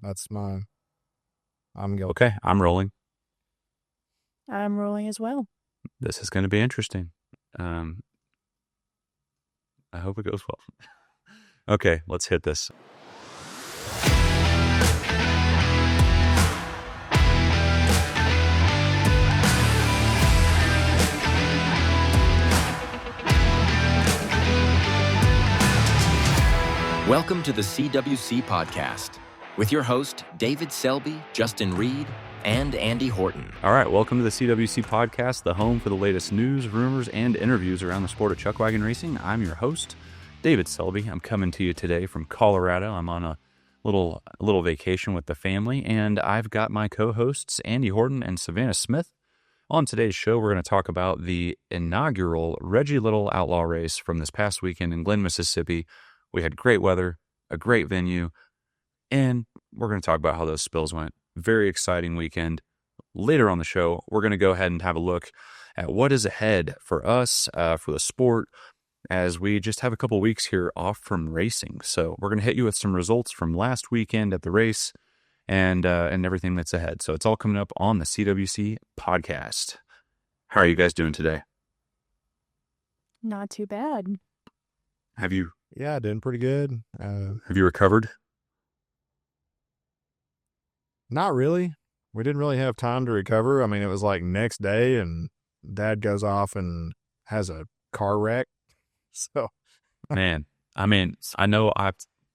That's my. I'm going. Okay, I'm rolling. I'm rolling as well. This is going to be interesting. I hope it goes well. Okay, let's hit this. Welcome to the CWC Podcast with your host, David Selby, Justin Reed, and Andy Horton. All right, welcome to the CWC Podcast, the home for the latest news, rumors, and interviews around the sport of chuckwagon racing. I'm your host, David Selby. I'm coming to you today from Colorado. I'm on a little vacation with the family, and I've got my co-hosts, Andy Horton and Savannah Smith. On today's show, we're going to talk about the inaugural Reggie Little Outlaw race from this past weekend in Glen, Mississippi. We had great weather, a great venue, and we're going to talk about how those spills went. Very exciting weekend. Later on the show, we're going to go ahead and have a look at what is ahead for us, for the sport, as we just have a couple weeks here off from racing. So we're going to hit you with some results from last weekend at the race and everything that's ahead. So it's all coming up on the CWC Podcast. How are you guys doing today? Not too bad. Have you Yeah, doing pretty good. recovered? Not really. We didn't really have time to recover. I mean, it was like next day, and Dad goes off and has a car wreck. So, Man, I mean, I know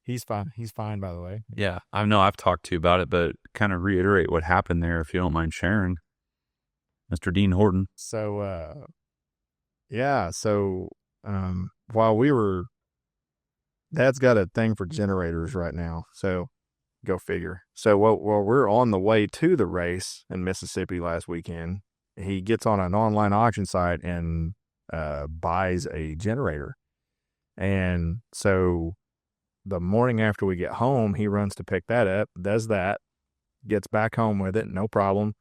he's fine. He's fine, by the way. Yeah, I know I've talked to you about it, but kind of reiterate what happened there if you don't mind sharing. Mr. Dean Horton. So, yeah. So, while we were, Dad's got a thing for generators right now. So, go figure. So, while we're on the way to the race in Mississippi last weekend, he gets on an online auction site and buys a generator. And so, the morning after we get home, he runs to pick that up, does that, gets back home with it, no problem.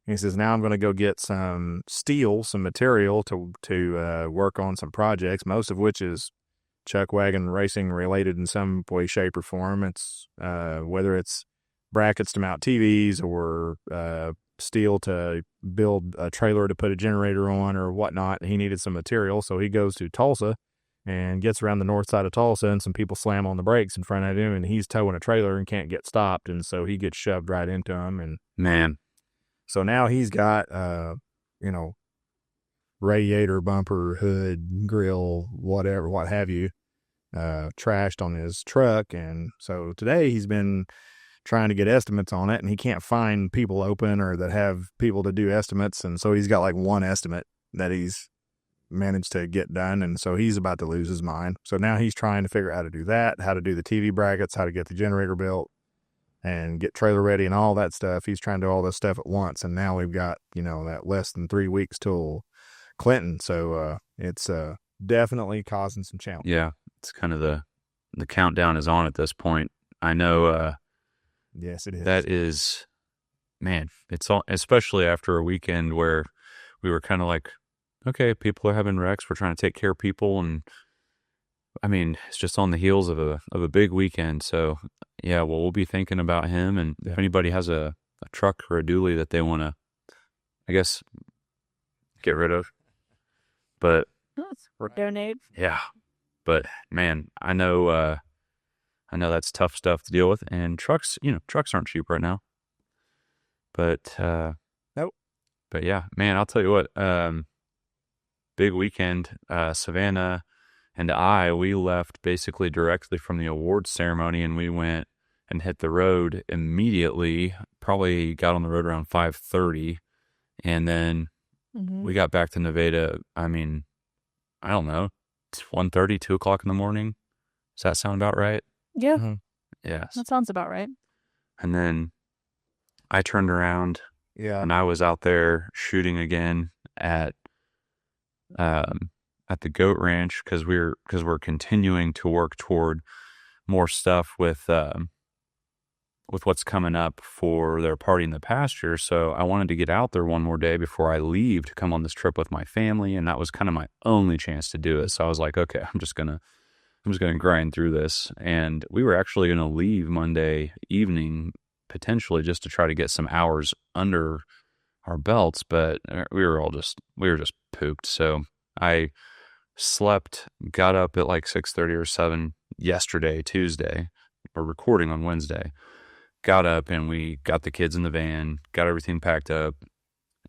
And he says, now I'm going to go get some steel, some material to work on some projects, most of which is chuckwagon racing related in some way, shape, or form. It's whether it's brackets to mount TVs or steel to build a trailer to put a generator on or whatnot. He needed some material, so he goes to Tulsa and gets around the north side of Tulsa, and some people slam on the brakes in front of him, and he's towing a trailer and can't get stopped, and so he gets shoved right into him. And Man, so now he's got, radiator, bumper, hood, grill, whatever, what have you, trashed on his truck. And so today he's been trying to get estimates on it, and he can't find people open or that have people to do estimates. And so he's got like one estimate that he's managed to get done. And so he's about to lose his mind. So now he's trying to figure out how to do that, how to do the TV brackets, how to get the generator built and get trailer ready and all that stuff. He's trying to do all this stuff at once. And now we've got, that less than 3 weeks till Clinton. So it's definitely causing some challenge. yeah, it's kind of the countdown is on at this point. I know. Yes, it is. That is, man, it's all, especially after a weekend where we were kind of like, okay, people are having wrecks. We're trying to take care of people. And I mean, it's just on the heels of a big weekend. So yeah, well, we'll be thinking about him. And if anybody has a truck or a dually that they want to, I guess, get rid of, but Donate. yeah, but man, I know that's tough stuff to deal with, and trucks aren't cheap right now. But Nope. But yeah, man, I'll tell you what, big weekend. Savannah and we left basically directly from the awards ceremony, and we went and hit the road immediately. Probably got on the road around 5:30, and then we got back to Nevada. I mean, I don't know, 1:30, 2 o'clock in the morning. Does that sound about right? Yeah, Mm-hmm. Yes. that sounds about right. And then I turned around Yeah. and I was out there shooting again at the goat ranch because we're continuing to work toward more stuff with what's coming up for their party in the pasture. So I wanted to get out there one more day before I leave to come on this trip with my family, and that was kind of my only chance to do it. So I was like, okay, I'm just gonna grind through this. And we were actually gonna leave Monday evening potentially just to try to get some hours under our belts, but we were just pooped. So I slept, got up at like 6:30 or 7 yesterday, Tuesday. We're recording on Wednesday. Got up and we got the kids in the van, got everything packed up,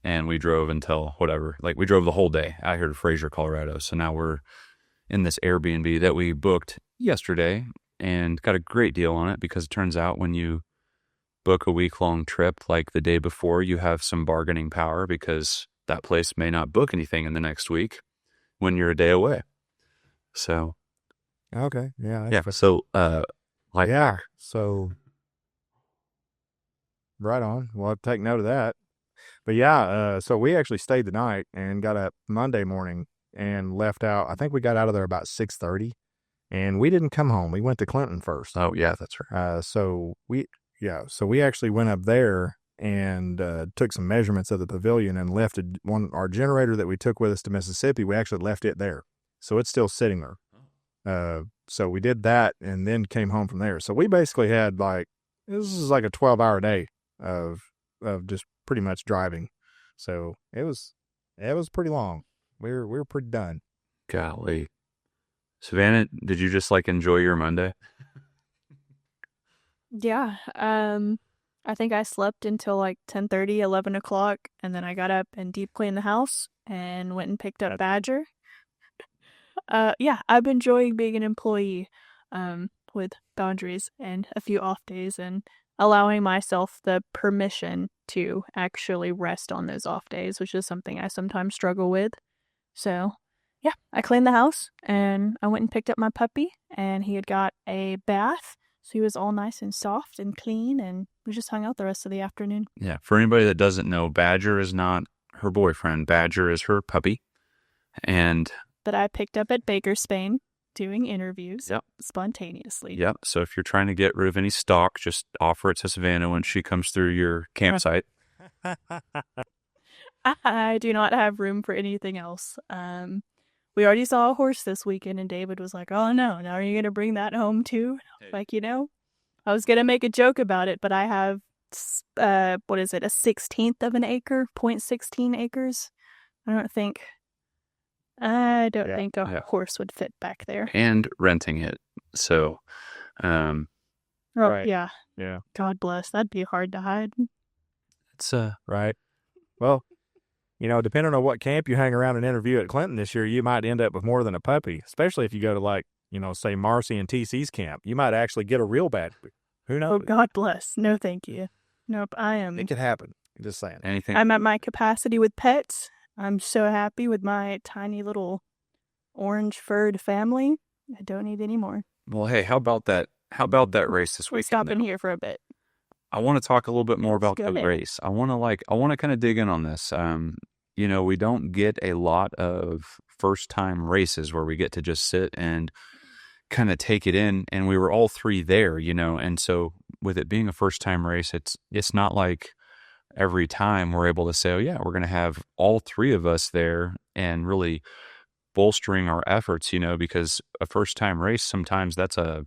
and we drove until whatever. Like we drove the whole day out here to Fraser, Colorado. So now we're in this Airbnb that we booked yesterday and got a great deal on it, because it turns out when you book a week-long trip like the day before, you have some bargaining power, because that place may not book anything in the next week when you're a day away. So Okay. Yeah. yeah. So yeah. So right on. Well, I'll take note of that. But yeah, so we actually stayed the night and got up Monday morning and left out. I think we got out of there about 6:30, and we didn't come home. We went to Clinton first. oh yeah, that's right. So we actually went up there and took some measurements of the pavilion and left our generator that we took with us to Mississippi. We actually left it there, so it's still sitting there. So we did that and then came home from there. So we basically had this is like a 12-hour day of just pretty much driving. So it was pretty long. We were pretty done. Golly. Savannah, did you just enjoy your Monday? Yeah. I think I slept until like 10:30, 11 o'clock, and then I got up and deep cleaned the house and went and picked up Badger. Yeah, I've been enjoying being an employee, with boundaries and a few off days, and allowing myself the permission to actually rest on those off days, which is something I sometimes struggle with. So, yeah, I cleaned the house and I went and picked up my puppy, and he had got a bath. So he was all nice and soft and clean, and we just hung out the rest of the afternoon. Yeah. For anybody that doesn't know, Badger is not her boyfriend. Badger is her puppy. And That I picked up at Baker, Spain, doing interviews Yep. spontaneously. yep. So if you're trying to get rid of any stock, just offer it to Savannah when she comes through your campsite. I do not have room for anything else. We already saw a horse this weekend, and David was like, "Oh no, now are you going to bring that home too?" Like, I was going to make a joke about it, but I have, what is it, a 1/16 of an acre, 0.16 acres? I don't think a horse would fit back there. And renting it. So, Oh, Right. yeah. Yeah. God bless. That'd be hard to hide. it's Right. Well, depending on what camp you hang around and interview at Clinton this year, you might end up with more than a puppy, especially if you go to say Marcy and TC's camp. You might actually get a real bad. Who Oh, knows? God bless. No, thank you. Nope, It could happen. Just saying. anything. I'm at my capacity with pets. I'm so happy with my tiny little orange-furred family. I don't need any more. Well, hey, how about that? How about that race this We're weekend? stopping here for a bit. I want to talk a little bit more about Let's the go ahead. race. I want to kind of dig in on this. We don't get a lot of first-time races where we get to just sit and kind of take it in, and we were all three there, and so with it being a first-time race, it's not like every time we're able to say, oh yeah, we're going to have all three of us there and really bolstering our efforts, because a first-time race, sometimes that's a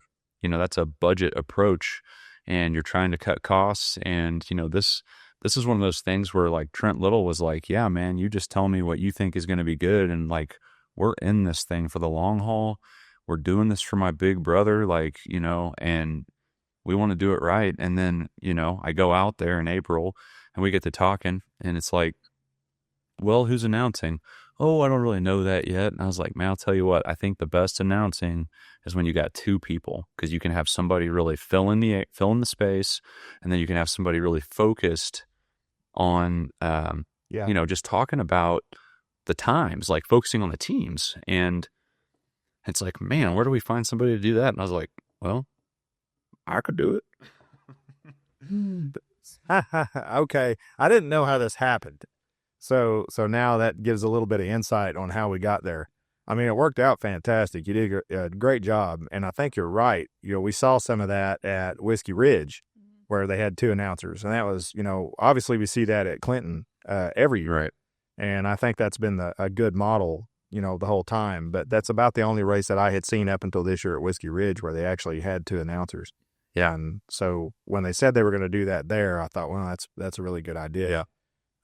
budget approach, and you're trying to cut costs, and this is one of those things where Trent Little was like, yeah, man, you just tell me what you think is going to be good. And we're in this thing for the long haul. We're doing this for my big brother, and we want to do it right. And then, I go out there in April and we get to talking, and it's like, well, who's announcing? Oh, I don't really know that yet. And I was like, man, I'll tell you what, I think the best announcing is when you got two people, because you can have somebody really fill in the space, and then you can have somebody really focused on, just talking about the times, focusing on the teams. And it's like, man, where do we find somebody to do that? And I was like, well, I could do it. Okay. I didn't know how this happened. So now that gives a little bit of insight on how we got there. I mean, it worked out fantastic. You did a great job. And I think you're right. We saw some of that at Whiskey Ridge, where they had two announcers. And that was, obviously we see that at Clinton every year. Right. And I think that's been a good model, the whole time. But that's about the only race that I had seen up until this year at Whiskey Ridge where they actually had two announcers. Yeah, and so when they said they were going to do that there, I thought, well, that's a really good idea. Yeah.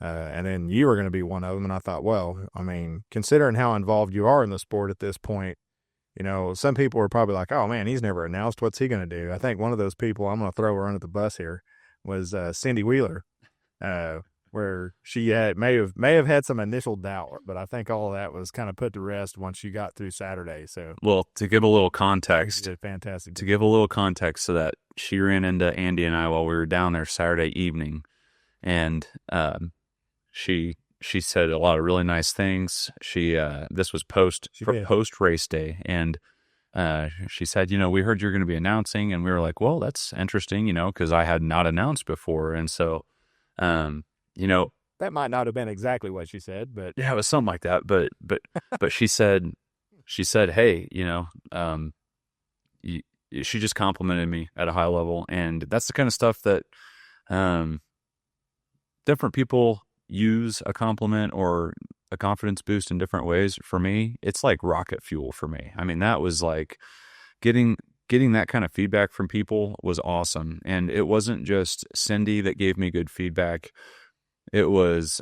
And then you were going to be one of them, and I thought, well, I mean, considering how involved you are in the sport at this point, some people were probably like, oh man, he's never announced. What's he going to do? I think one of those people, I'm going to throw her under the bus here, was Cindy Wheeler, where she may have had some initial doubt, but I think all of that was kind of put to rest once you got through Saturday. So, well, to give a little context, she did fantastic. To give a little context to that, she ran into Andy and I while we were down there Saturday evening, and she said a lot of really nice things. This was post race day, and she said, we heard you're going to be announcing, and we were like, well, that's interesting, because I had not announced before, and so, that might not have been exactly what she said, but yeah, it was something like that. But she said, hey, she just complimented me at a high level, and that's the kind of stuff that different people use a compliment or a confidence boost in different ways. For me, it's like rocket fuel for me. I mean, that was like getting that kind of feedback from people was awesome. And it wasn't just Cindy that gave me good feedback. It was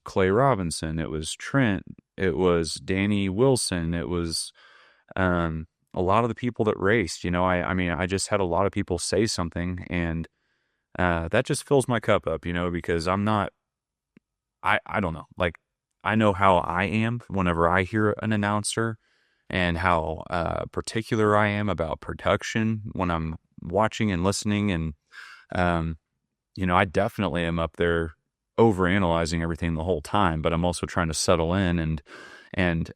Clay Robinson. It was Trent. It was Danny Wilson. It was a lot of the people that raced. I just had a lot of people say something, and that just fills my cup up, because I'm not, I don't know. Like, I know how I am whenever I hear an announcer, and how particular I am about production when I'm watching and listening. And, I definitely am up there overanalyzing everything the whole time, but I'm also trying to settle in. And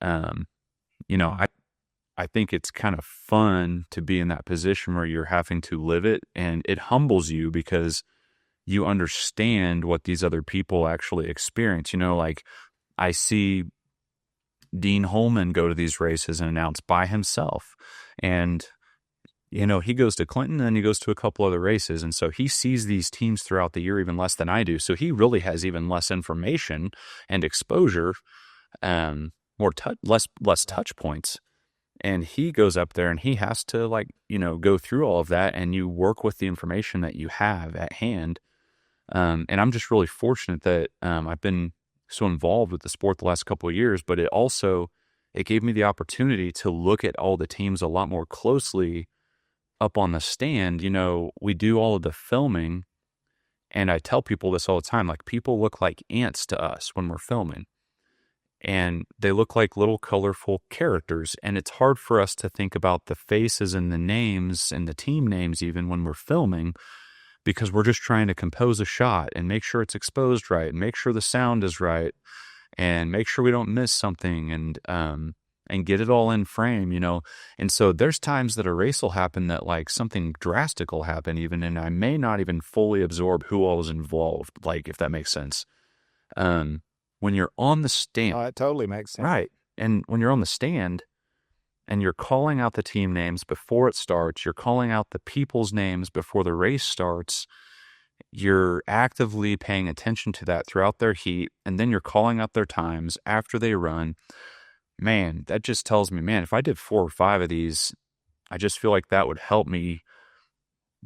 I think it's kind of fun to be in that position where you're having to live it, and it humbles you because you understand what these other people actually experience. Like, I see Dean Holman go to these races and announce by himself, and he goes to Clinton and he goes to a couple other races, and so he sees these teams throughout the year even less than I do, so he really has even less information and exposure, less touch points. And he goes up there and he has to go through all of that, and you work with the information that you have at hand. And I'm just really fortunate that I've been so involved with the sport the last couple of years, but it gave me the opportunity to look at all the teams a lot more closely up on the stand. We do all of the filming, and I tell people this all the time, like, people look like ants to us when we're filming. And they look like little colorful characters. And it's hard for us to think about the faces and the names and the team names even when we're filming, because we're just trying to compose a shot and make sure it's exposed right, and make sure the sound is right, and make sure we don't miss something, and get it all in frame, And so there's times that a race will happen that like something drastic will happen even, and I may not even fully absorb who all is involved, like, if that makes sense. When you're on the stand. Oh, it totally makes sense. Right. And when you're on the stand and you're calling out the team names before it starts, you're calling out the people's names before the race starts, you're actively paying attention to that throughout their heat, and then you're calling out their times after they run. Man, that just tells me, man, if I did 4 or 5 of these, I just feel like that would help me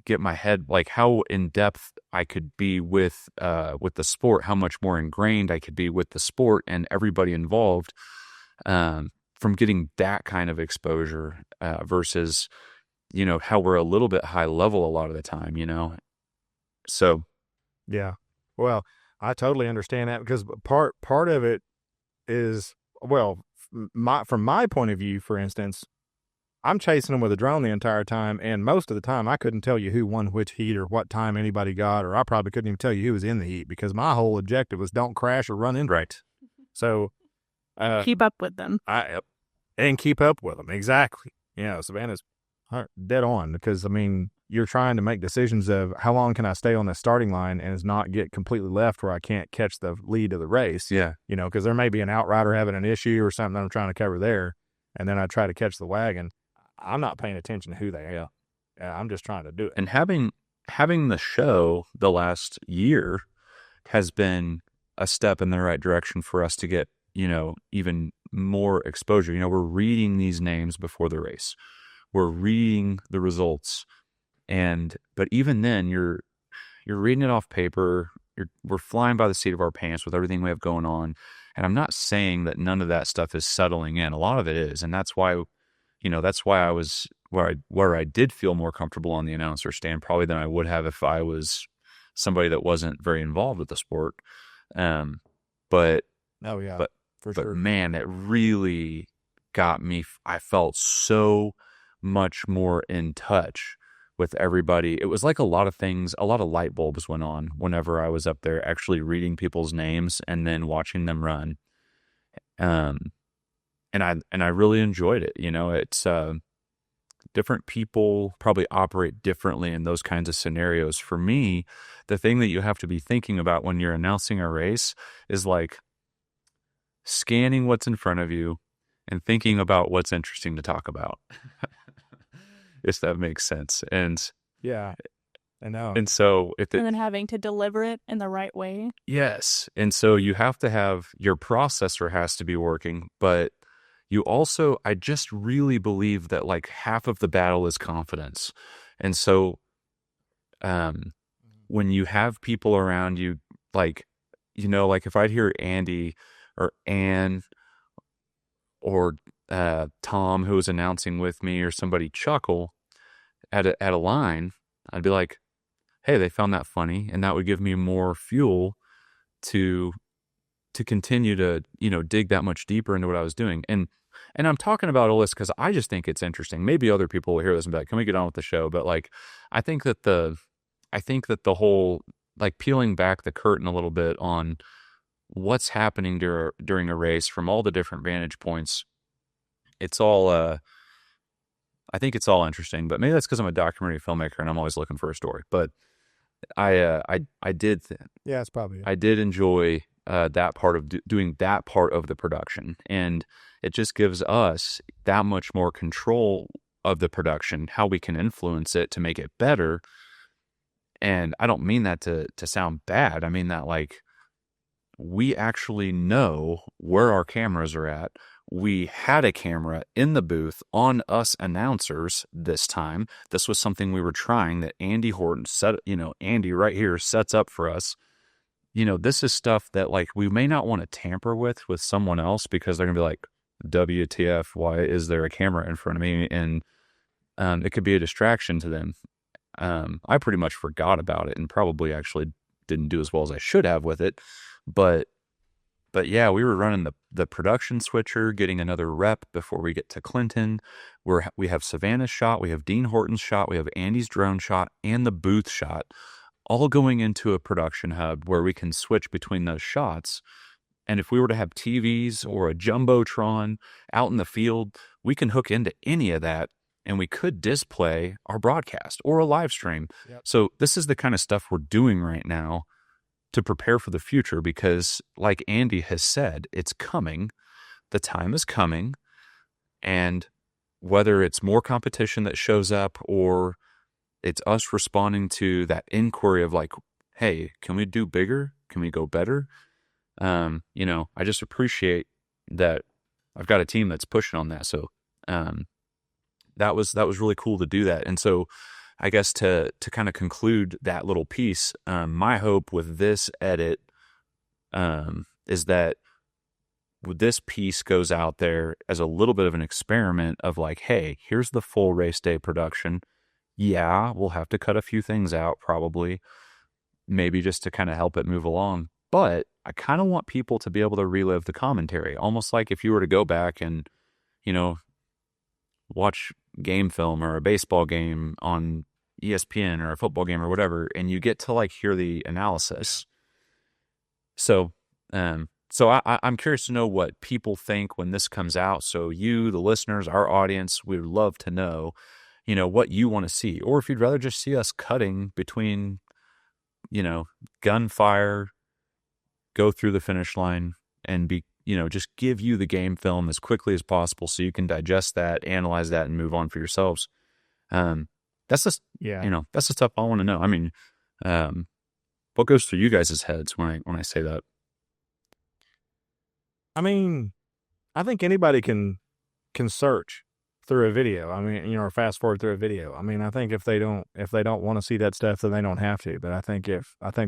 get my head, like, how in depth I could be with the sport, how much more ingrained I could be with the sport and everybody involved, from getting that kind of exposure versus, how we're a little bit high level a lot of the time, So, yeah. Well, I totally understand that, because part of it is, well, from my point of view, for instance, I'm chasing them with a drone the entire time, and most of the time I couldn't tell you who won which heat or what time anybody got, or I probably couldn't even tell you who was in the heat, because my whole objective was don't crash or run into them. Right. So keep up with them. And keep up with them. Exactly. Savannah's dead on, because, I mean, you're trying to make decisions of how long can I stay on the starting line and not get completely left where I can't catch the lead of the race. Yeah. Because there may be an outrider having an issue or something that I'm trying to cover there, and then I try to catch the wagon. I'm not paying attention to who they are. Yeah, I'm just trying to do it. And having the show the last year has been a step in the right direction for us to get, even more exposure. We're reading these names before the race. We're reading the results. But even then, you're reading it off paper. We're flying by the seat of our pants with everything we have going on. And I'm not saying that none of that stuff is settling in. A lot of it is, and that's why I was where I did feel more comfortable on the announcer stand probably than I would have if I was somebody that wasn't very involved with the sport. But Oh yeah, but for but sure. man, it really got me. I felt so much more in touch with everybody. It was like a lot of light bulbs went on whenever I was up there actually reading people's names and then watching them run. And I really enjoyed it. It's different people probably operate differently in those kinds of scenarios. For me, the thing that you have to be thinking about when you're announcing a race is like scanning what's in front of you and thinking about what's interesting to talk about. If that makes sense. And Yeah, I know. and so and then having to deliver it in the right way. Yes. And so you have to have your processor has to be working, but you also, I just really believe that like half of the battle is confidence. And so when you have people around you, like, like if I'd hear Andy or Ann or Tom, who was announcing with me, or somebody chuckle at a line, I'd be like, hey, they found that funny. And that would give me more fuel to continue to, dig that much deeper into what I was doing. And I'm talking about all this because I just think it's interesting. Maybe other people will hear this and be like, can we get on with the show? But like, I think that the whole, like, peeling back the curtain a little bit on what's happening during a race from all the different vantage points, it's all, I think it's all interesting, but maybe that's because I'm a documentary filmmaker and I'm always looking for a story. But I did Yeah, it's probably. I did enjoy that part of doing that part of the production, and it just gives us that much more control of the production, how we can influence it to make it better. And I don't mean that to sound bad. I mean that like we actually know where our cameras are at. We had a camera in the booth on us announcers this time. This was something we were trying that Andy Horton set, Andy right here sets up for us. This is stuff that like we may not want to tamper with someone else because they're going to be like, WTF, why is there a camera in front of me? And it could be a distraction to them. I pretty much forgot about it and probably actually didn't do as well as I should have with it. But yeah, we were running the production switcher, getting another rep before we get to Clinton. We have Savannah's shot, we have Dean Horton's shot, we have Andy's drone shot, and the booth shot, all going into a production hub where we can switch between those shots. And if we were to have TVs or a Jumbotron out in the field, we can hook into any of that and we could display our broadcast or a live stream. Yep. So this is the kind of stuff we're doing right now to prepare for the future because, like Andy has said, it's coming. The time is coming. And whether it's more competition that shows up or it's us responding to that inquiry of like, hey, can we do bigger? Can we go better? I just appreciate that I've got a team that's pushing on that. So that was really cool to do that. And so I guess to kind of conclude that little piece, my hope with this edit is that this piece goes out there as a little bit of an experiment of like, hey, here's the full race day production. Yeah, we'll have to cut a few things out probably, maybe just to kind of help it move along. But I kind of want people to be able to relive the commentary, almost like if you were to go back and, watch game film or a baseball game on ESPN or a football game or whatever, and you get to like hear the analysis. So I'm curious to know what people think when this comes out. So you, the listeners, our audience, we would love to know, what you want to see, or if you'd rather just see us cutting between, gunfire, go through the finish line and be, just give you the game film as quickly as possible so you can digest that, analyze that, and move on for yourselves. That's just, that's the stuff I want to know. I mean, what goes through you guys' heads when I say that? I mean, I think anybody can search through a video. I mean, or fast forward through a video. I mean, I think if they don't want to see that stuff, then they don't have to. But I think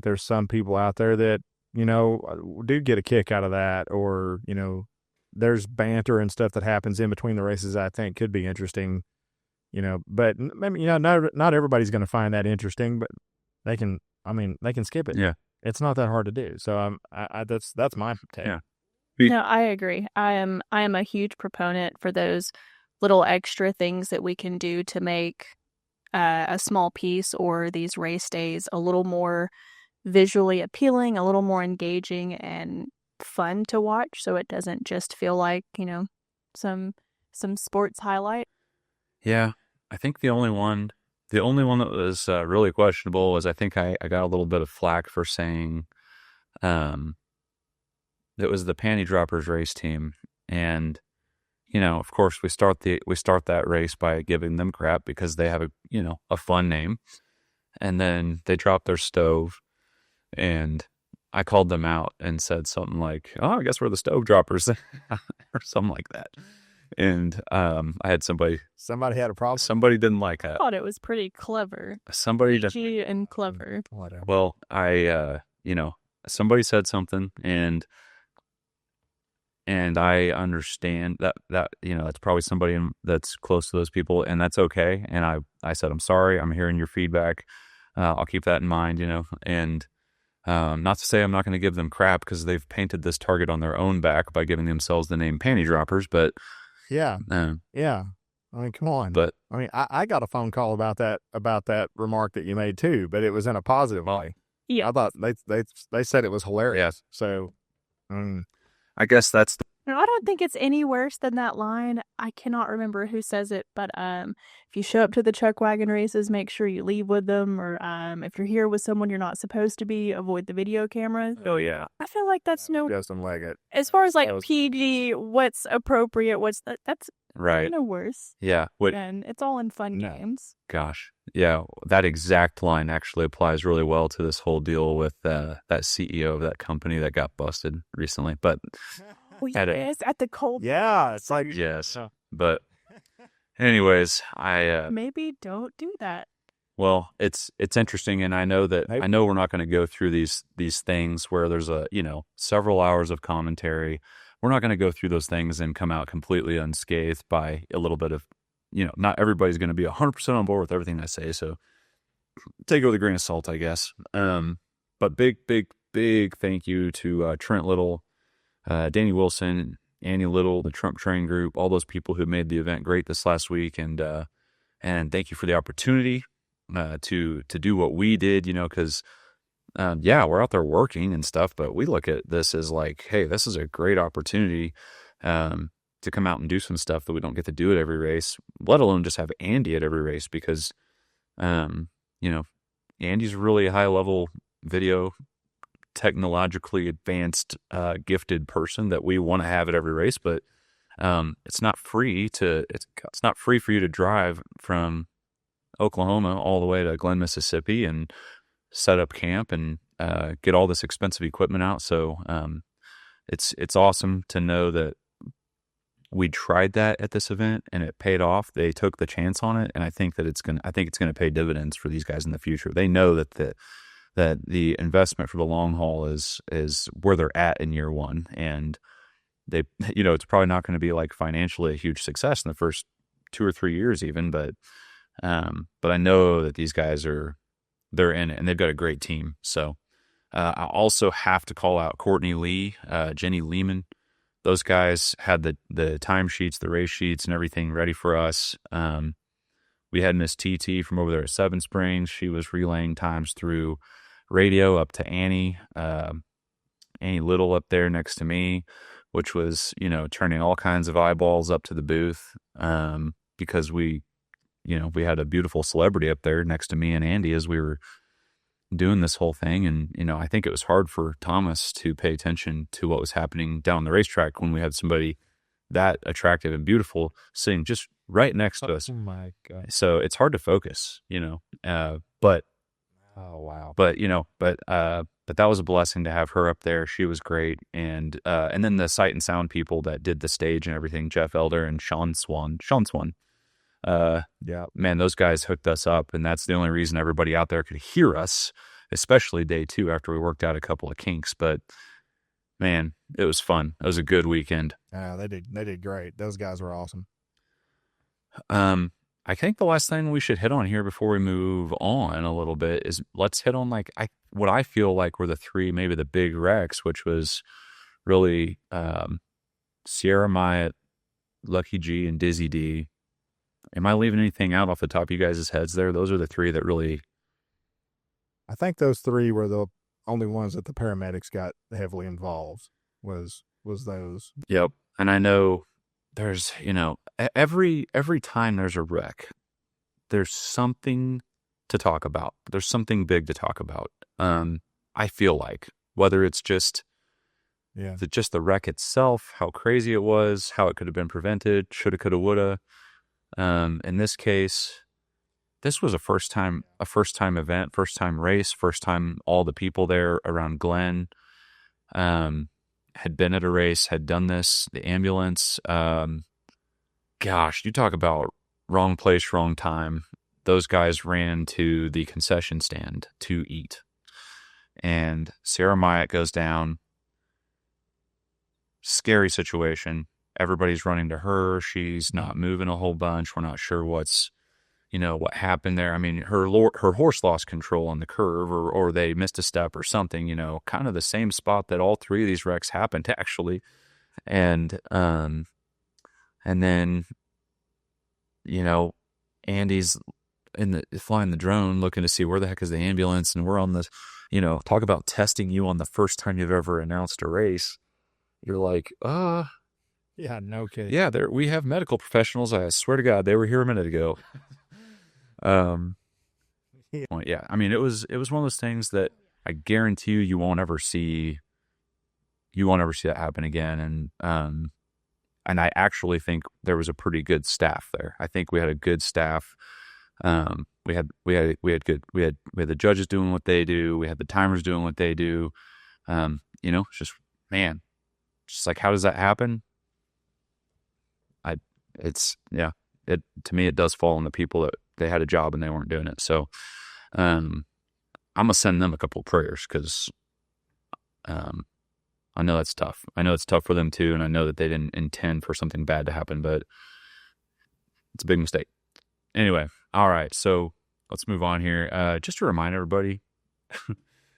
there's some people out there that, do get a kick out of that, or, there's banter and stuff that happens in between the races I think could be interesting, but maybe, not everybody's going to find that interesting, but they can skip it. Yeah. It's not that hard to do. So that's my take. Yeah. No, I agree. I am a huge proponent for those little extra things that we can do to make a small piece or these race days a little more visually appealing, a little more engaging and fun to watch, so it doesn't just feel like, some sports highlight. Yeah, I think the only one that was really questionable was, I think I got a little bit of flack for saying it was the Panty Droppers race team, and of course we start that race by giving them crap because they have a fun name, and then they drop their stove, and I called them out and said something like, "Oh, I guess we're the Stove Droppers," or something like that. And I had somebody had a problem. Somebody didn't like that. I thought it was pretty clever. Somebody Edgy and clever. Whatever. Well, somebody said something, and I understand that it's probably somebody that's close to those people, and that's okay. And I said, I'm sorry. I'm hearing your feedback. I'll keep that in mind, and not to say I'm not going to give them crap, because they've painted this target on their own back by giving themselves the name Panty Droppers, but yeah. Yeah. I mean, come on. But I mean, I got a phone call about that remark that you made too, but it was in a positive way. Yeah. I thought they said it was hilarious. Yeah. So, I guess that's I don't think it's any worse than that line. I cannot remember who says it, but if you show up to the Chuckwagon races, make sure you leave with them, or if you're here with someone you're not supposed to be, avoid the video cameras. Oh yeah. I feel like that's Justin Leggett. As far as like PG, what's appropriate, that's right. no worse. Yeah. And it's all in fun games. Gosh. Yeah. That exact line actually applies really well to this whole deal with that CEO of that company that got busted recently. But at the cold. Yeah. It's like, yes. But anyways, maybe don't do that. Well, it's interesting, and I know we're not going to go through these things where there's several hours of commentary. We're not going to go through those things and come out completely unscathed by a little bit of, not everybody's going to be 100% on board with everything I say. So take it with a grain of salt, I guess. But big thank you to Trent Little, Danny Wilson, Annie Little, the Trump Train Group, all those people who made the event great this last week, and thank you for the opportunity to do what we did, because we're out there working and stuff, but we look at this as like, hey, this is a great opportunity to come out and do some stuff that we don't get to do at every race, let alone just have Andy at every race, because Andy's really a high level video, technologically advanced, gifted person that we want to have at every race, but it's not free for you to drive from Oklahoma all the way to Glen, Mississippi and set up camp and get all this expensive equipment out. So it's awesome to know that we tried that at this event and it paid off. They took the chance on it, and I think it's going to pay dividends for these guys in the future. They know that the investment for the long haul is where they're at in year one, and they it's probably not going to be like financially a huge success in the first 2 or 3 years even, but I know that these guys they're in it, and they've got a great team. So I also have to call out Courtney Lee, Jenny Lehman. Those guys had the time sheets, the race sheets, and everything ready for us. We had Miss TT from over there at Seven Springs. She was relaying times through radio up to Annie Little up there next to me, which was, turning all kinds of eyeballs up to the booth, because we had a beautiful celebrity up there next to me and Andy as we were doing this whole thing. And, I think it was hard for Thomas to pay attention to what was happening down the racetrack when we had somebody that attractive and beautiful sitting just right next to us. Oh my God. So it's hard to focus, but oh wow. But that was a blessing to have her up there. She was great. And then the sight and sound people that did the stage and everything, Jeff Elder and Sean Swan. Yeah. Man, those guys hooked us up, and that's the only reason everybody out there could hear us, especially day 2 after we worked out a couple of kinks. But man, it was fun. It was a good weekend. They did great. Those guys were awesome. I think the last thing we should hit on here before we move on a little bit is let's hit on what I feel like were the 3, maybe the big wrecks, which was really Sierra Myatt, Lucky G, and Dizzy D. Am I leaving anything out off the top of you guys' heads there? Those are the 3 that really... I think those 3 were the only ones that the paramedics got heavily involved, was those. Yep. And I know there's, every time there's a wreck, there's something to talk about. There's something big to talk about. I feel like, whether it's just the wreck itself, how crazy it was, how it could have been prevented, shoulda, coulda, woulda. In this case, this was a first time event, first time race, first time all the people there around Glenn had been at a race, had done this, the ambulance. Gosh, you talk about wrong place, wrong time. Those guys ran to the concession stand to eat. And Sarah Myatt goes down. Scary situation. Everybody's running to her. She's not moving a whole bunch. We're not sure what happened there. I mean, her horse lost control on the curve, or they missed a step or something, kind of the same spot that all 3 of these wrecks happened actually. And then, Andy's flying the drone looking to see where the heck is the ambulance. And we're on this, talk about testing you on the first time you've ever announced a race. You're like, yeah, no kidding. Yeah, we have medical professionals. I swear to God, they were here a minute ago. Yeah, I mean, it was one of those things that I guarantee you won't ever see. You won't ever see that happen again. And I actually think there was a pretty good staff there. I think we had a good staff. We had the judges doing what they do. We had the timers doing what they do. It's just, man, just like, how does that happen? To me, it does fall on the people that they had a job and they weren't doing it. So, I'm going to send them a couple of prayers, because, I know that's tough. I know it's tough for them too. And I know that they didn't intend for something bad to happen, but it's a big mistake. Anyway. All right. So let's move on here. Just to remind everybody,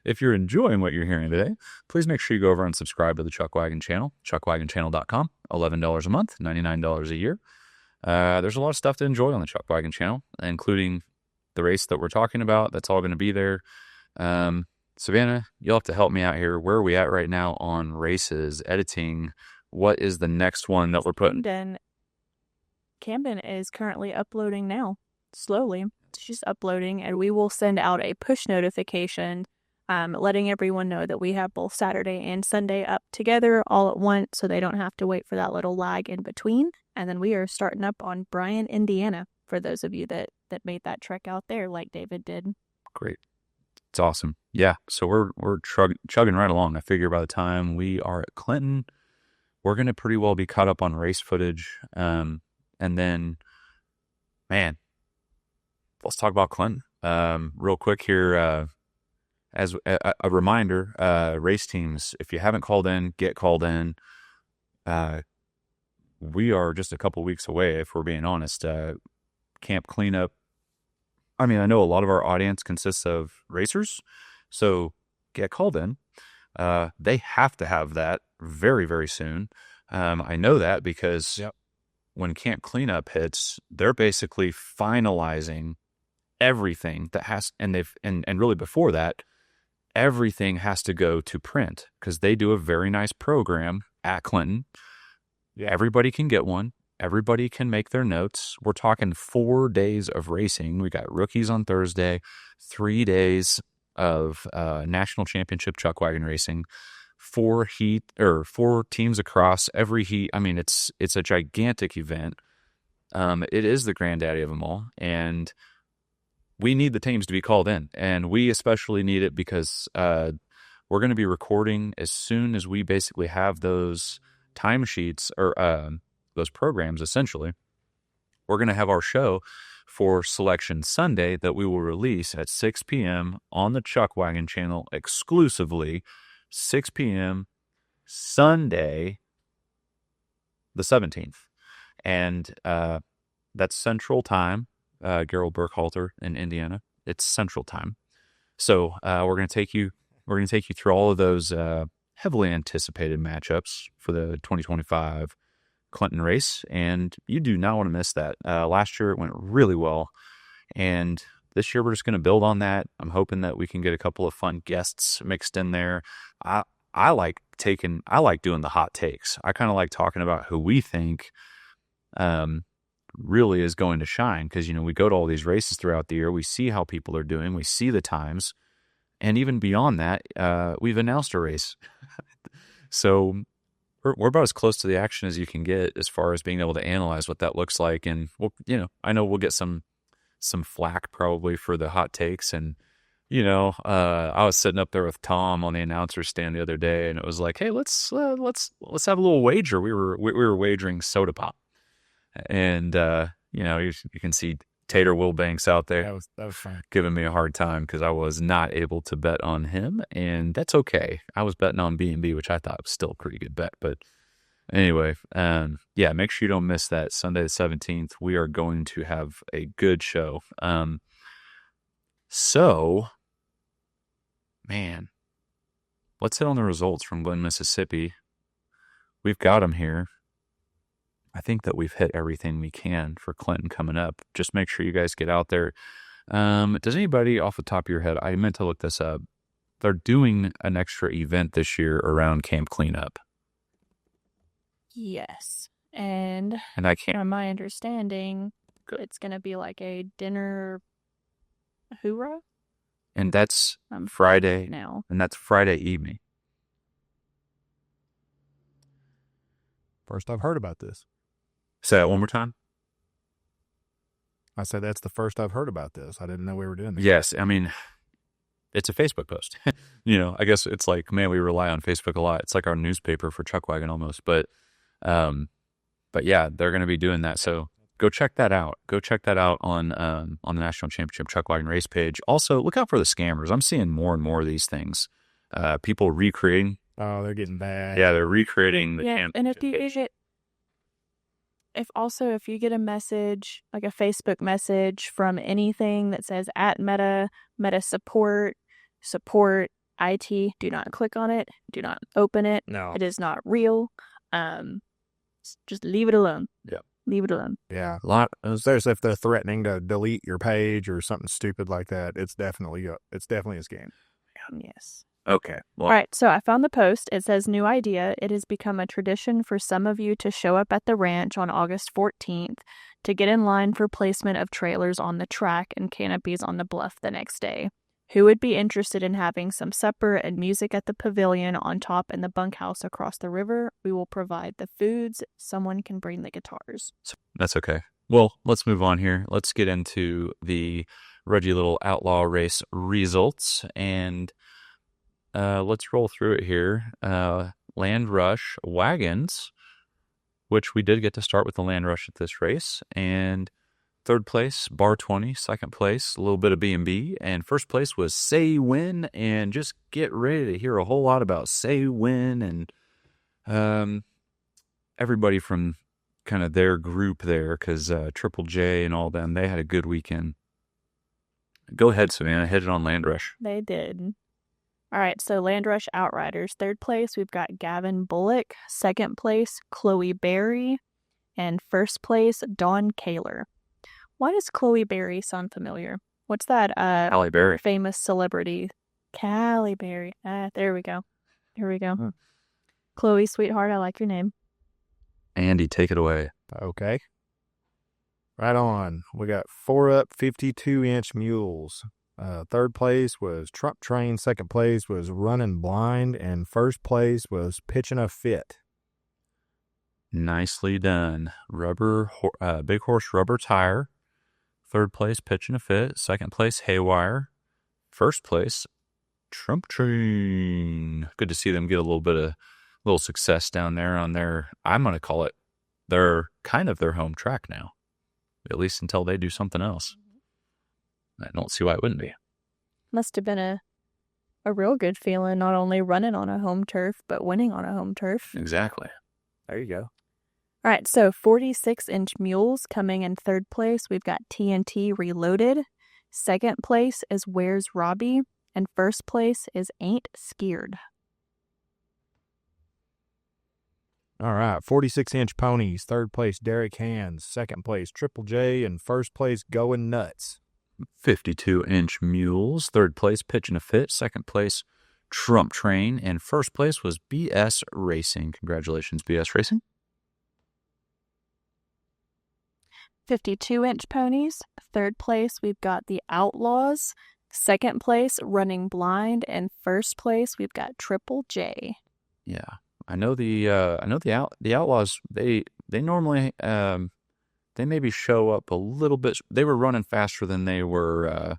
if you're enjoying what you're hearing today, please make sure you go over and subscribe to the Chuckwagon channel, chuckwagonchannel.com, $11 a month, $99 a year. There's a lot of stuff to enjoy on the Chuckwagon channel, including the race that we're talking about. That's all going to be there. Savannah, you'll have to help me out here. Where are we at right now on races, editing? What is the next one that we're putting? Camden is currently uploading now, slowly. She's uploading, and we will send out a push notification letting everyone know that we have both Saturday and Sunday up together all at once, so they don't have to wait for that little lag in between. And then we are starting up on Bryan, Indiana, for those of you that made that trek out there like David did. Great. It's awesome. Yeah, so we're chugging right along. I figure by the time we are at Clinton, we're going to pretty well be caught up on race footage. And then, man, let's talk about Clinton. Real quick here, as a reminder, race teams, if you haven't called in, get called in. We are just a couple weeks away, if we're being honest. Camp cleanup. I mean, I know a lot of our audience consists of racers, so get called in. They have to have that very, very soon. I know that because when camp cleanup hits, they're basically finalizing everything that has, and really before that, everything has to go to print, because they do a very nice program at Clinton. Everybody can get one. Everybody can make their notes. We're talking 4 days of racing. We got rookies on Thursday, 3 days of national championship chuckwagon racing, 4 teams across every heat. I mean, it's a gigantic event. It is the granddaddy of them all, and we need the teams to be called in, and we especially need it because we're going to be recording as soon as we basically have those timesheets or those programs. Essentially, we're going to have our show for Selection Sunday that we will release at 6 p.m. on the Chuckwagon channel exclusively, 6 p.m. Sunday, the 17th. And that's Central Time, Gerald Burkhalter in Indiana. It's Central Time. So we're going to take you through all of those heavily anticipated matchups for the 2025 Clinton race, and you do not want to miss that. Last year it went really well, and this year we're just going to build on that. I'm hoping that we can get a couple of fun guests mixed in there. I like doing the hot takes. I kind of like talking about who we think really is going to shine, because we go to all these races throughout the year. We see how people are doing. We see the times, and even beyond that, we've announced a race. So we're about as close to the action as you can get as far as being able to analyze what that looks like. And I know we'll get some flack probably for the hot takes. And I was sitting up there with Tom on the announcer stand the other day, and it was like, hey, let's have a little wager. We were wagering soda pop, and you can see Tater Wilbanks out there. That was fun. Giving me a hard time because I was not able to bet on him, and that's okay. I was betting on B&B, which I thought was still a pretty good bet. But anyway, make sure you don't miss that Sunday the 17th. We are going to have a good show. So, man, let's hit on the results from Glen, Mississippi. We've got them here. I think that we've hit everything we can for Clinton coming up. Just make sure you guys get out there. Does anybody off the top of your head, I meant to look this up, they're doing an extra event this year around Camp Cleanup. Yes. And I can't. From my understanding, it's going to be like a dinner hoorah. And that's Friday now. And that's Friday evening. First I've heard about this. Say that one more time. I said that's the first I've heard about this. I didn't know we were doing this. Yes, I mean, it's a Facebook post. I guess it's like, man, we rely on Facebook a lot. It's like our newspaper for Chuckwagon almost. But yeah, they're going to be doing that. So go check that out. Go check that out on the National Championship Chuckwagon race page. Also, look out for the scammers. I'm seeing more and more of these things. People recreating. Oh, they're getting bad. Yeah, they're recreating the camp. And if you get a message, like a Facebook message from anything that says @Meta support IT, do not click on it. Do not open it. No. It is not real. Just leave it alone. Yeah. Leave it alone. Yeah. There's if they're threatening to delete your page or something stupid like that, it's definitely a scam. Yes. Okay. Well, All right, so I found the post. It says, new idea. It has become a tradition for some of you to show up at the ranch on August 14th to get in line for placement of trailers on the track and canopies on the bluff the next day. Who would be interested in having some supper and music at the pavilion on top and the bunkhouse across the river? We will provide the foods. Someone can bring the guitars. that's okay. Well, let's move on here. Let's get into the Reggie Little Outlaw race results, and let's roll through it here. Land Rush Wagons, which we did get to start with the Land Rush at this race, and third place, Bar 20, second place, a little bit of B&B, and first place was Say When, and just get ready to hear a whole lot about Say When and everybody from kind of their group there, because Triple J and all them, they had a good weekend. Go ahead, Savannah, hit it on Land Rush. They did. All right, so Land Rush Outriders. Third place, we've got Gavin Bullock. Second place, Chloe Berry. And first place, Dawn Kaler. Why does Chloe Berry sound familiar? What's that Halle Berry. famous celebrity? Halle Berry. There we go. Here we go. Hmm. Chloe, sweetheart, I like your name. Andy, take it away. Okay. Right on. We got 4 up 52-inch mules. Third place was Trump Train. Second place was Running Blind. And first place was Pitching a Fit. Nicely done. Big Horse Rubber Tire. Third place, Pitching a Fit. Second place, Haywire. First place, Trump Train. Good to see them get a little success down there on their, I'm going to call it, their home track now. at least until they do something else. I don't see why it wouldn't be. Must have been a real good feeling, not only running on a home turf, but winning on a home turf. Exactly. There you go. All right, so 46-inch mules coming in third place. We've got TNT Reloaded. Second place is Where's Robbie? And first place is Ain't Scared. All right, 46-inch ponies. Third place, Derek Hands. Second place, Triple J. And first place, Going Nuts. 52-inch mules. Third place, Pitching a Fit. Second place, Trump Train. And first place was BS Racing. Congratulations, BS Racing. 52-inch ponies. Third place, we've got the Outlaws. Second place, Running Blind. And first place, we've got Triple J. Yeah. I know the Outlaws, they normally they maybe show up a little bit. They were running faster than they were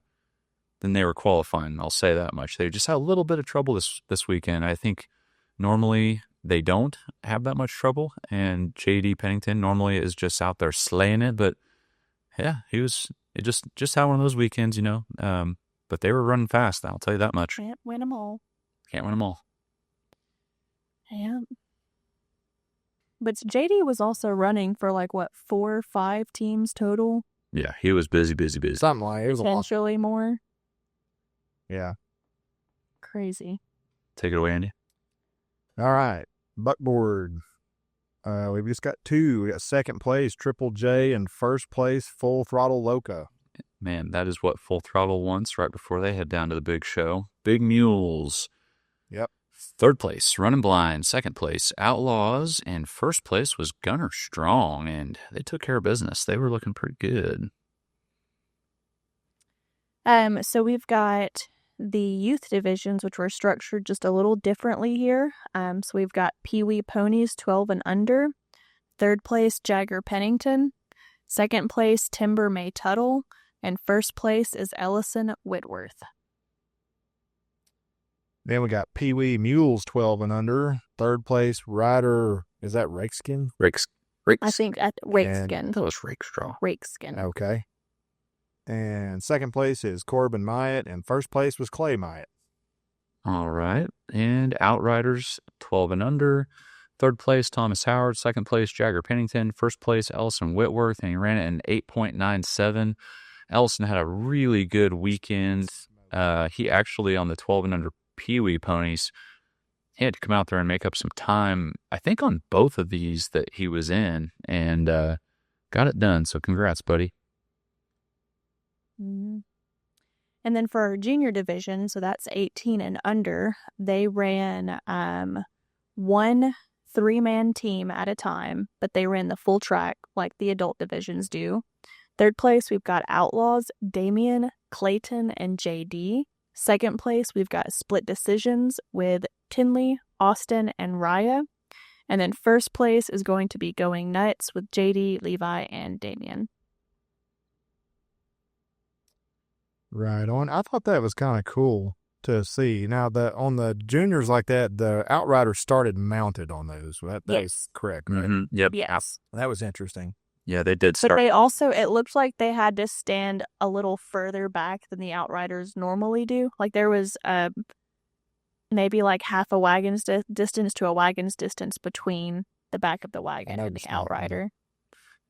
qualifying. I'll say that much. They just had a little bit of trouble this weekend. I think normally they don't have that much trouble, and JD Pennington normally is just out there slaying it. But yeah, it just had one of those weekends, you know. But they were running fast. I'll tell you that much. Can't win them all. Can't win them all. Yeah. But JD was also running for 4 or 5 teams total. Yeah, he was busy. Something like it was a lot. Potentially more. Yeah. Crazy. Take it away, Andy. All right, buckboard. We've just got 2. We got second place, Triple J, and first place, Full Throttle Loca. Man, that is what Full Throttle wants right before they head down to the big show. Big Mules. Yep. Third place, Running Blind. Second place, Outlaws. And first place was Gunner Strong. And they took care of business. They were looking pretty good. So we've got the youth divisions, which were structured just a little differently here. So we've got Pee Wee Ponies 12 and under. Third place, Jagger Pennington. Second place, Timber May Tuttle. And first place is Ellison Whitworth. Then we got Pee Wee Mules 12 and under. Third place, Ryder, is that Rakeskin? Rakes. I think at Rakeskin. That was Rakestraw. Rakeskin. Okay. And second place is Corbin Myatt, and first place was Clay Myatt. All right. And Outriders 12 and under. Third place, Thomas Howard. Second place, Jagger Pennington. First place, Ellison Whitworth, and he ran it in 8.97. Ellison had a really good weekend. He actually, on the 12 and under Pee Wee ponies, he had to come out there and make up some time, I think, on both of these that he was in, and got it done. So congrats, buddy. Mm-hmm. And then for our junior division, so that's 18 and under, they ran 1 3-man team at a time, but they ran the full track like the adult divisions do. Third place, we've got Outlaws, Damien, Clayton, and JD. Second place, we've got split decisions with Tinley, Austin, and Raya. And then first place is going to be Going Nuts with JD, Levi, and Damien. Right on. I thought that was kind of cool to see. Now, on the juniors like that, the Outriders started mounted on those. That Yes. is correct, right? Mm-hmm. Yep. Yes. That was interesting. Yeah, they did But start. they also, it looked like they had to stand a little further back than the Outriders normally do. Like there was maybe like half a wagon's distance to a wagon's distance between the back of the wagon and the Outrider.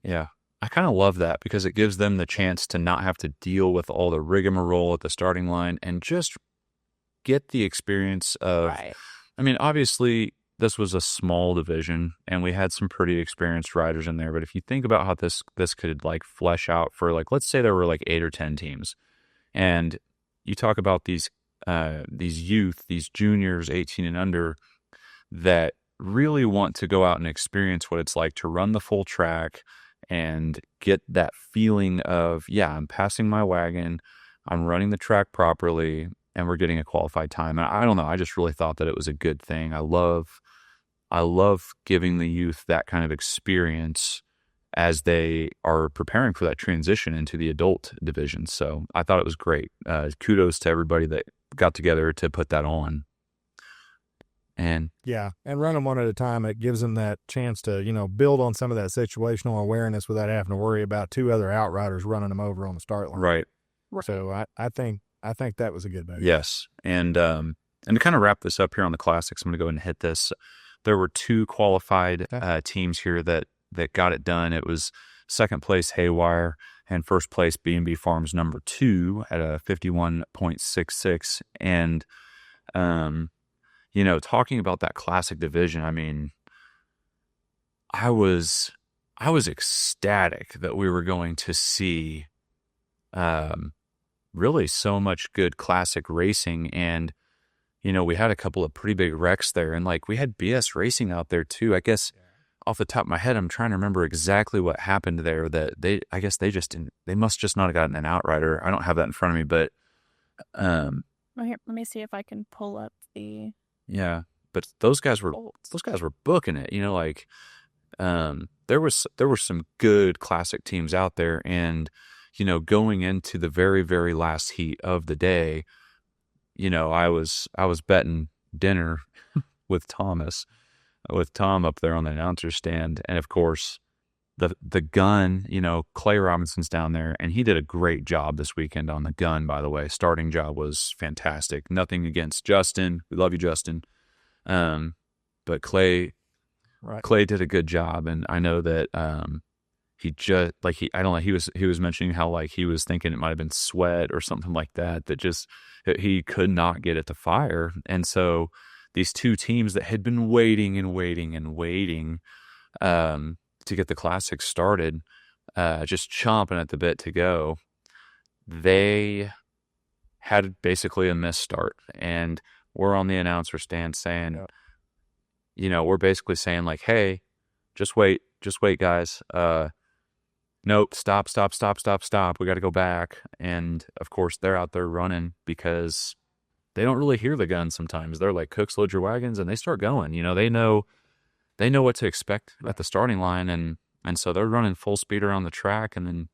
Yeah. I kind of love that because it gives them the chance to not have to deal with all the rigmarole at the starting line and just get the experience of, Right. I mean, obviously this was a small division and we had some pretty experienced riders in there. But if you think about how this could like flesh out for like, let's say there were like 8 or 10 teams and you talk about these youth, these juniors, 18 and under that really want to go out and experience what it's like to run the full track and get that feeling of, yeah, I'm passing my wagon, I'm running the track properly, and we're getting a qualified time. And I don't know, I just really thought that it was a good thing. I love giving the youth that kind of experience as they are preparing for that transition into the adult division. So I thought it was great. Kudos to everybody that got together to put that on. And yeah, and run them one at a time. It gives them that chance to, build on some of that situational awareness without having to worry about two other outriders running them over on the start line. right. So I think that was a good move. Yes. And to kind of wrap this up here on the classics, I'm going to go ahead and hit this. There were two qualified teams here that got it done. It was second place Haywire and first place B&B Farms number 2 at a 51.66. And, talking about that classic division, I mean, I was ecstatic that we were going to see really so much good classic racing. And, we had a couple of pretty big wrecks there. And, we had BS Racing out there, too. I guess off the top of my head, I'm trying to remember exactly what happened there. That I guess they just didn't. They must just not have gotten an outrider. I don't have that in front of me, but well, here, let me see if I can pull up the. Yeah, but those guys were booking it. There were some good classic teams out there, and going into the very, very last heat of the day, I was betting dinner with Tom up there on the announcer stand, and of course the gun. Clay Robinson's down there, and he did a great job this weekend on the gun. By the way, starting job was fantastic. Nothing against Justin. We love you, Justin. But Clay did a good job, and I know that he just he was mentioning how he was thinking it might have been sweat or something like that just he could not get it to fire. And so these two teams that had been waiting to get the classic started, just chomping at the bit to go, they had basically a missed start. And we're on the announcer stand saying, we're basically saying hey, just wait guys. Nope, stop. We got to go back. And of course they're out there running because they don't really hear the gun sometimes. They're like, cooks, load your wagons, and they start going. They know what to expect at the starting line. And so they're running full speed around the track. And then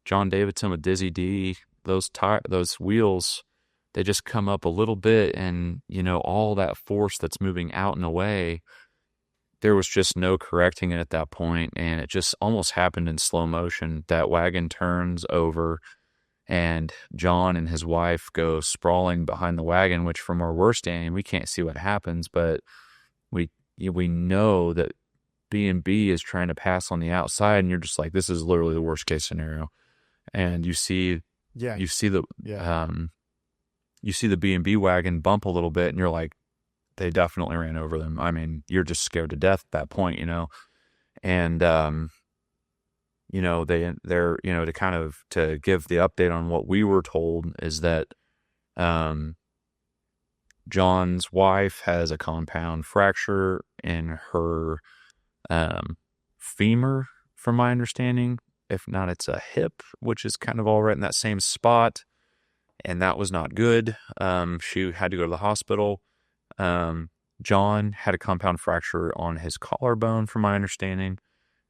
John Davidson with Dizzy D, those wheels, they just come up a little bit, and, all that force that's moving out and away, there was just no correcting it at that point, and it just almost happened in slow motion. That wagon turns over, and John and his wife go sprawling behind the wagon, which from where we're standing, we can't see what happens, but we know that B&B is trying to pass on the outside, and you're just like, this is literally the worst case scenario. And you see the B&B wagon bump a little bit, and you're like, they definitely ran over them. I mean, you're just scared to death at that point, And they're to give the update on what we were told is that John's wife has a compound fracture in her femur, from my understanding. If not, it's a hip, which is kind of all right in that same spot. And that was not good. She had to go to the hospital. John had a compound fracture on his collarbone, from my understanding,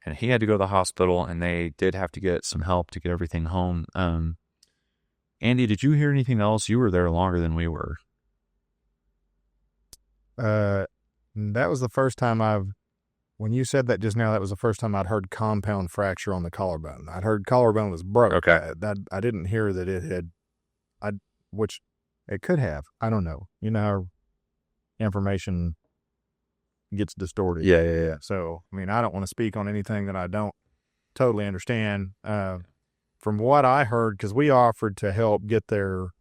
and he had to go to the hospital, and they did have to get some help to get everything home. Andy, did you hear anything else? You were there longer than we were. That was the first time when you said that just now, that was the first time I'd heard compound fracture on the collarbone. I'd heard collarbone was broke. Okay. I didn't hear that it had, which it could have. I don't know. How information gets distorted. Yeah. So, I don't want to speak on anything that I don't totally understand. From what I heard, because we offered to help get their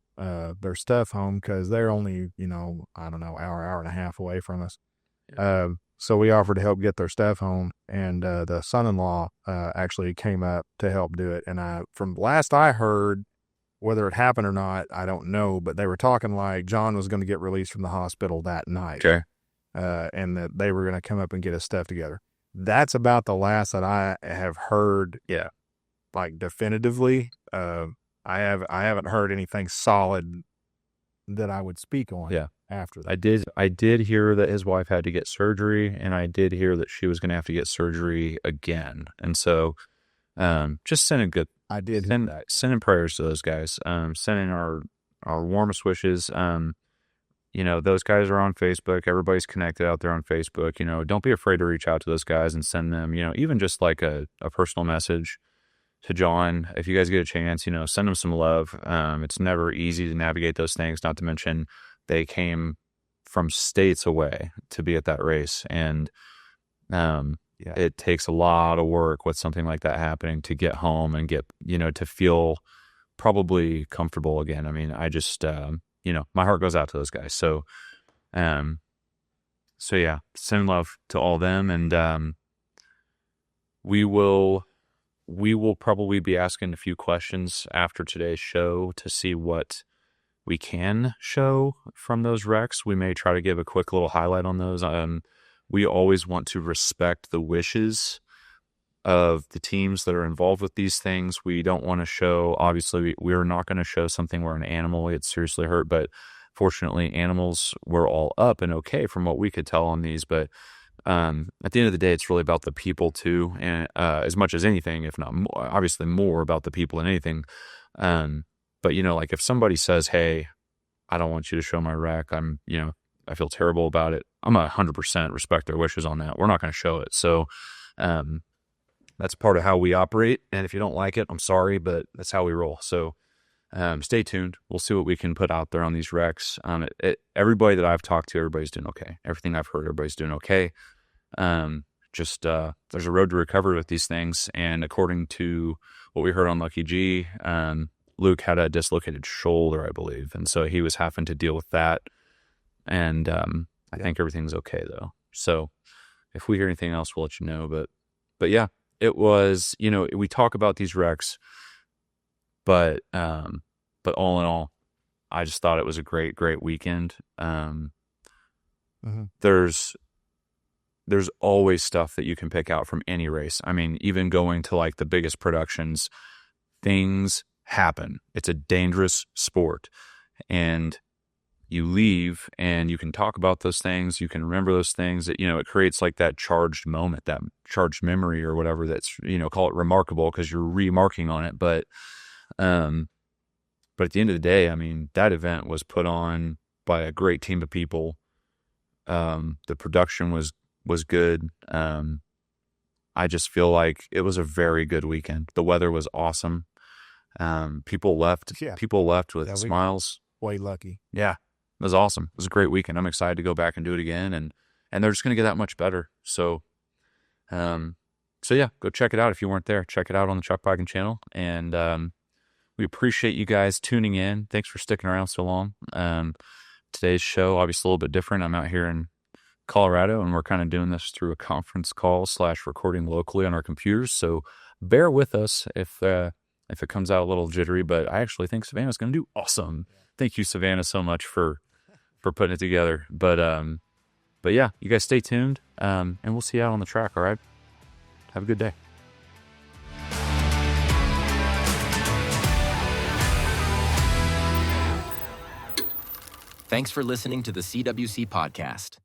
stuff home, because they're only, I don't know, hour and a half away from us. So we offered to help get their stuff home, and the son-in-law actually came up to help do it. And from last I heard, whether it happened or not, I don't know, but they were talking like John was going to get released from the hospital that night. Okay. And that they were going to come up and get his stuff together. That's about the last that I have heard. Yeah. Definitively. I haven't heard anything solid that I would speak on. Yeah. After that. I did hear that his wife had to get surgery, and I did hear that she was going to have to get surgery again. And so, just sending sending prayers to those guys. Sending our warmest wishes. those guys are on Facebook. Everybody's connected out there on Facebook. Don't be afraid to reach out to those guys and send them, even just like a personal message to John. If you guys get a chance, send them some love. It's never easy to navigate those things, not to mention they came from states away to be at that race. And it takes a lot of work with something like that happening to get home and get, to feel probably comfortable again. I mean, I just, my heart goes out to those guys. So yeah, send love to all them. And we will probably be asking a few questions after today's show to see what we can show from those wrecks. We may try to give a quick little highlight on those. We always want to respect the wishes of the teams that are involved with these things. We don't want to show, obviously, we're not going to show something where an animal gets seriously hurt, but fortunately, animals were all up and okay from what we could tell on these. But at the end of the day, it's really about the people too, and as much as anything, if not more, obviously more about the people than anything. But like if somebody says, "Hey, I don't want you to show my wreck. I feel terrible about it," I'm 100% respect their wishes on that. We're not going to show it. So that's part of how we operate. And if you don't like it, I'm sorry, but that's how we roll. So stay tuned. We'll see what we can put out there on these wrecks. Everybody that I've talked to, everybody's doing okay. Everything I've heard, everybody's doing okay. There's a road to recovery with these things. And according to what we heard on Lucky G, Luke had a dislocated shoulder, I believe. And so he was having to deal with that. And I think everything's okay though. So if we hear anything else, we'll let you know. But yeah, it was, we talk about these wrecks, but all in all, I just thought it was a great, great weekend. There's always stuff that you can pick out from any race. I mean, even going to like the biggest productions, things happen. It's a dangerous sport, and you leave and you can talk about those things. You can remember those things that, it creates like that charged moment, that charged memory or whatever. That's, call it remarkable because you're remarking on it. But at the end of the day, I mean, that event was put on by a great team of people. The production was good. I just feel like it was a very good weekend. The weather was awesome. People left with smiles. Way lucky. Yeah. It was awesome. It was a great weekend. I'm excited to go back and do it again. And they're just going to get that much better. So yeah, go check it out. If you weren't there, check it out on the Chuckwagon channel. And, we appreciate you guys tuning in. Thanks for sticking around so long. Today's show, obviously a little bit different. I'm out here in Colorado, and we're kind of doing this through a conference call / recording locally on our computers. So bear with us if it comes out a little jittery, but I actually think Savannah's going to do awesome. Thank you, Savannah, so much for putting it together. But yeah, you guys stay tuned, and we'll see you out on the track. All right. Have a good day. Thanks for listening to the CWC podcast.